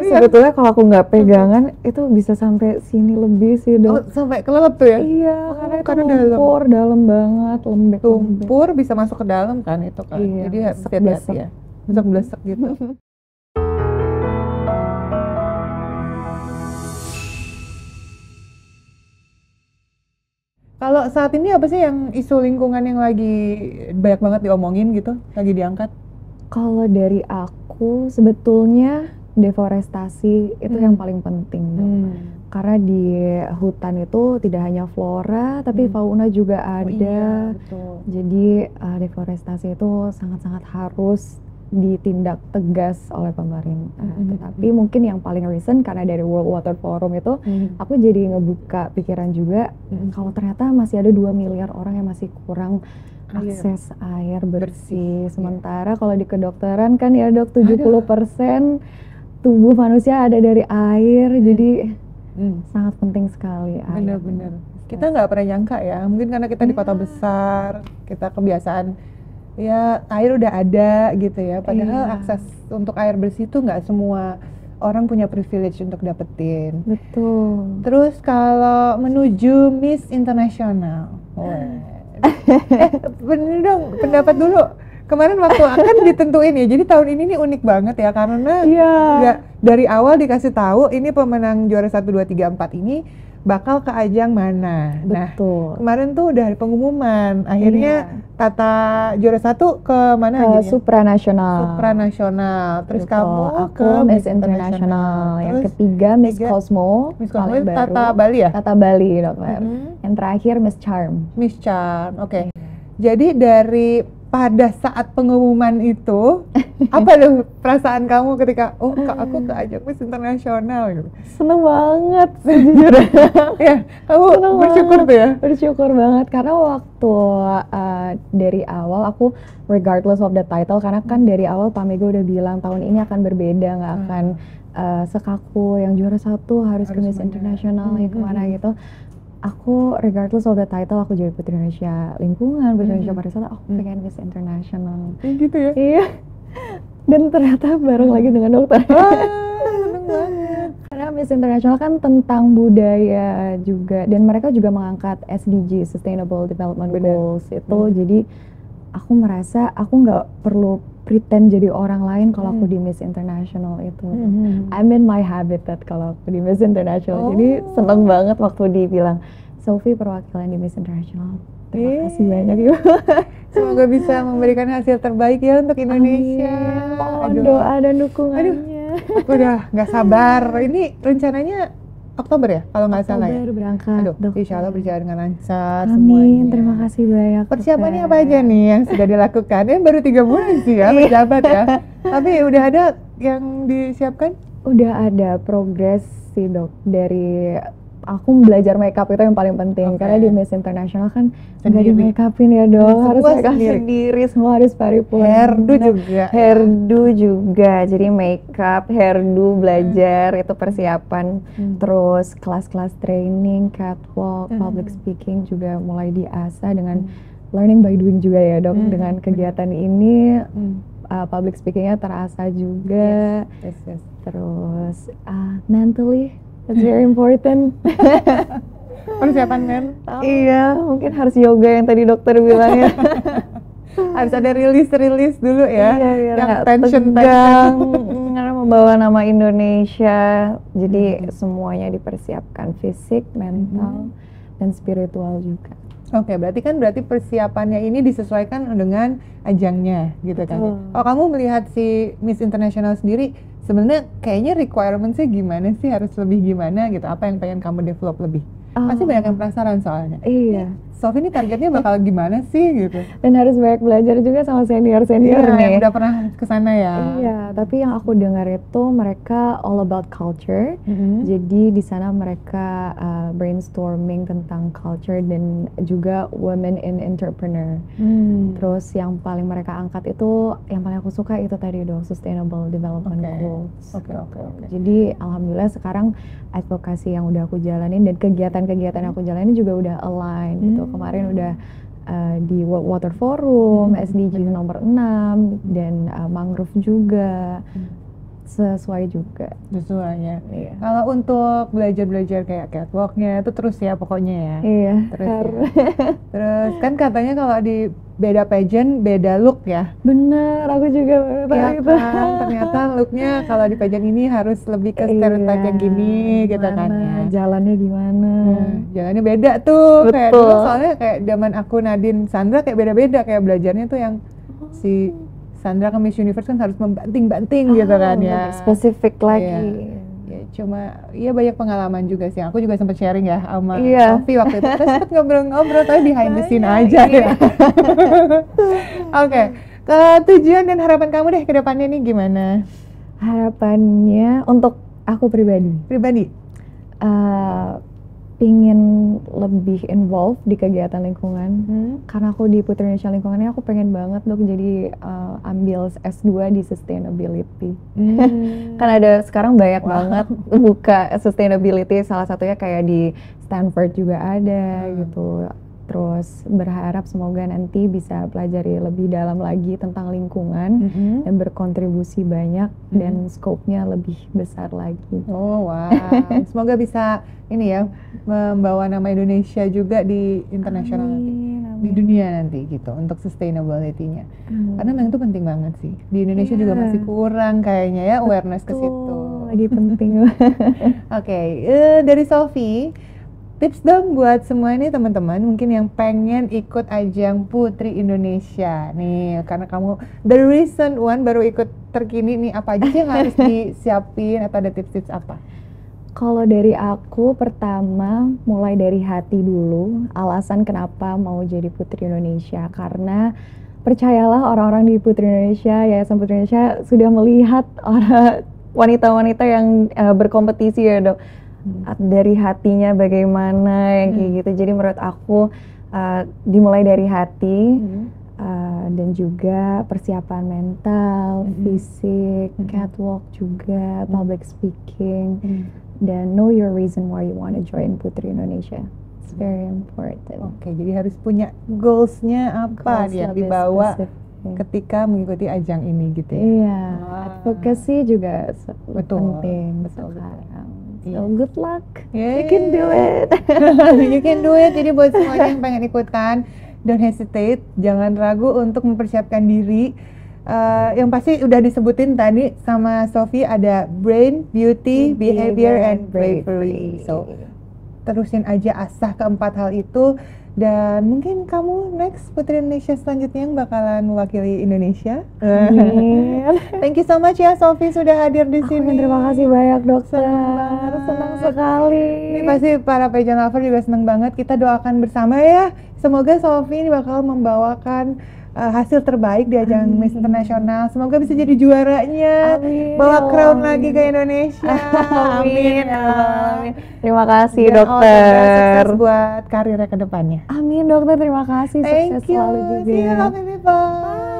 Sebetulnya kalau aku nggak pegangan itu bisa sampai sini lebih sih Oh, dok. sampai kelelep tuh ya? Iya, karena itu lumpur dalam banget, lembek. Lumpur bisa masuk ke dalam kan itu kan. Iya, Jadi hati-hati ya. Blesek gitu. Kalau saat ini apa sih yang isu lingkungan yang lagi banyak banget diomongin gitu, lagi diangkat? Kalau dari aku sebetulnya deforestasi itu yang paling penting dok. Karena di hutan itu tidak hanya flora tapi fauna juga ada. Iya, betul. Jadi deforestasi itu sangat-sangat harus ditindak tegas oleh pemerintah. Tetapi mungkin yang paling recent karena dari World Water Forum itu aku jadi ngebuka pikiran juga kalau ternyata masih ada 2 miliar orang yang masih kurang akses air bersih. Sementara kalau di kedokteran kan ya dok 70% tubuh manusia ada dari air. Jadi sangat penting sekali air. Benar-benar. Kita nggak pernah nyangka ya, mungkin karena kita di kota besar, kita kebiasaan ya air udah ada gitu ya. Padahal akses untuk air bersih itu nggak semua orang punya privilege untuk dapetin. Betul. Terus kalau menuju Miss Internasional, bener dong pendapat dulu. Kemarin waktu akan ditentuin ya, jadi tahun ini nih unik banget ya karena nggak dari awal dikasih tahu ini pemenang juara 1, 2, 3, 4 ini bakal ke ajang mana. Betul. Nah kemarin tuh udah pengumuman, akhirnya Tata juara 1 ke mana ke aja? Supranasional. Terus Betul. kamu Aku ke Miss Internasional. Yang Terus ketiga Miss Cosmo. Miss Cosmo paling baru. Tata Bali ya? Tata Bali dokter. Yang terakhir Miss Charm. Miss Charm, oke. Jadi dari pada saat pengumuman itu apa tuh perasaan kamu ketika aku ke ajang Miss Internasional gitu? Seneng banget sejujurnya. Ya, kamu bersyukur tuh ya? Bersyukur banget karena waktu dari awal aku regardless of the title karena kan dari awal Pak Mega udah bilang tahun ini akan berbeda, nggak akan sekaku yang juara 1 harus ke Miss Internasional yang kemana gitu. Aku regardless of the title, aku jadi Putri Indonesia Lingkungan, Putri Indonesia Pariwisata, aku pengen Miss International. Gitu ya? Iya. Dan ternyata bareng lagi dengan dokter. Seneng banget. Karena Miss International kan tentang budaya juga, dan mereka juga mengangkat SDG, Sustainable Development Goals itu. Jadi aku merasa aku nggak perlu pretend jadi orang lain kalau aku di Miss International itu. I'm in my habitat kalau aku di Miss International. Jadi seneng banget waktu dibilang Sophie perwakilan di Miss International. Terima kasih banyak Ibu. Semoga bisa memberikan hasil terbaik ya untuk Indonesia. Mohon doa dan dukungannya. Aku udah nggak sabar. Ini rencananya Oktober ya kalau nggak salah ya? Oktober berangkat. Insya Allah berjalan dengan lancar. Amin, semuanya. terima kasih banyak. Persiapannya apa aja nih yang sudah dilakukan? Baru 3 bulan sih ya menjabat ya. Tapi udah ada yang disiapkan? Udah ada progres sih dok. Dari aku belajar makeup itu yang paling penting karena di Miss International kan nggak di makeupin ya dok, harus makeup sendiri, semua harus paripurna. Hairdo juga, jadi makeup, hairdo, belajar itu persiapan, terus kelas-kelas training, catwalk, public speaking juga mulai diasah dengan learning by doing juga ya dok. Dengan kegiatan ini public speakingnya terasa juga, terus mentally it's very important. Persiapan mental. Iya, mungkin harus yoga yang tadi dokter bilang ya. Harus ada rilis dulu ya. Iya, yang tension karena membawa nama Indonesia. Jadi semuanya dipersiapkan, fisik, mental, dan spiritual juga. Oke, berarti persiapannya ini disesuaikan dengan ajangnya gitu kan. Oh, kamu melihat si Miss International sendiri sebenarnya kayaknya requirement-nya gimana sih, harus lebih gimana gitu, apa yang pengen kamu develop lebih? Pasti banyak yang penasaran soalnya. Iya. Sophie ini targetnya bakal gimana sih gitu. Dan harus banyak belajar juga sama senior-senior nih. Yang udah pernah kesana ya. Iya, tapi yang aku dengar itu mereka all about culture. Jadi di sana mereka brainstorming tentang culture dan juga women in entrepreneur. Terus yang paling mereka angkat itu, yang paling aku suka itu tadi dong, Sustainable Development Goals. Oke. Jadi alhamdulillah sekarang advokasi yang udah aku jalanin dan kegiatan-kegiatan yang aku jalanin juga udah align gitu. Kemarin udah di World Water Forum, SDG nomor 6 dan mangrove juga. sesuai juga. Sesuai ya. Iya. Kalau untuk belajar kayak catwalknya itu terus ya pokoknya ya. Iya. Terus ya. Terus kan katanya kalau di beda pageant beda look ya. Bener, aku juga baru tahu Iya itu. kan, ternyata looknya kalau di pageant ini harus lebih ke stereotype yang gini gitu kan ya. Jalannya gimana? Jalannya beda tuh. Betul. Kayak dulu soalnya kayak zaman aku Nadine Sandra kayak beda-beda, kayak belajarnya tuh yang si Sandra ke Miss Universe kan harus membanting-banting gitu kan ya. Spesifik lagi. Iya. Ya, cuma ya banyak pengalaman juga sih. Aku juga sempat sharing ya sama Sophie waktu itu. Terus sempat ngobrol-ngobrol tapi behind the scene aja ya. Oke. Ke tujuan dan harapan kamu deh ke depannya nih gimana? Harapannya untuk aku pribadi. Pingin lebih involved di kegiatan lingkungan. Karena aku di Putri Indonesia Lingkungannya aku pengen banget dong jadi ambil S2 di sustainability. Kan ada sekarang banyak banget buka sustainability, salah satunya kayak di Stanford juga ada gitu. Terus berharap semoga nanti bisa pelajari lebih dalam lagi tentang lingkungan dan berkontribusi banyak dan scope-nya lebih besar lagi. Oh wow, semoga bisa ini ya membawa nama Indonesia juga di internasional nanti, di dunia nanti gitu untuk sustainability-nya. Karena memang itu penting banget sih. Di Indonesia juga masih kurang kayaknya ya awareness ke situ. Lagi penting. Oke, dari Sophie, tips dong buat semua ini teman-teman mungkin yang pengen ikut ajang Putri Indonesia nih, karena kamu the recent one baru ikut terkini nih, apa aja yang harus disiapin atau ada tips-tips apa? Kalau dari aku pertama mulai dari hati dulu, alasan kenapa mau jadi Putri Indonesia, karena percayalah orang-orang di Putri Indonesia, Yayasan Putri Indonesia sudah melihat orang wanita-wanita yang berkompetisi ya dok. Dari hatinya bagaimana yang kayak gitu. Jadi menurut aku dimulai dari hati dan juga persiapan mental, fisik, catwalk juga, public speaking, dan know your reason why you want to join Putri Indonesia. It's very important. Oke, jadi harus punya goals-nya apa yang dibawa ketika mengikuti ajang ini gitu ya. Iya, advocacy juga penting betul. sekarang. So good luck, you Yay. can do it. You can do it. Jadi buat semuanya yang pengen ikutan, don't hesitate, jangan ragu untuk mempersiapkan diri. Yang pasti udah disebutin tadi sama Sophie, ada brain, beauty, behavior, and bravery. So terusin aja asah keempat hal itu. Dan mungkin kamu next Putri Indonesia selanjutnya yang bakalan mewakili Indonesia. Thank you so much ya Sophie sudah hadir di sini. Terima kasih banyak dokter. Senang sekali. Ini pasti para pageant lover juga senang banget. Kita doakan bersama ya. Semoga Sophie ini bakal membawakan hasil terbaik di ajang Miss Internasional. Semoga bisa jadi juaranya. Bawa crown lagi ke Indonesia. Amin. Terima kasih Dan dokter. sukses buat karirnya ke depannya. Amin dokter, terima kasih. Thank Sukses you. selalu juga. See you lovely people.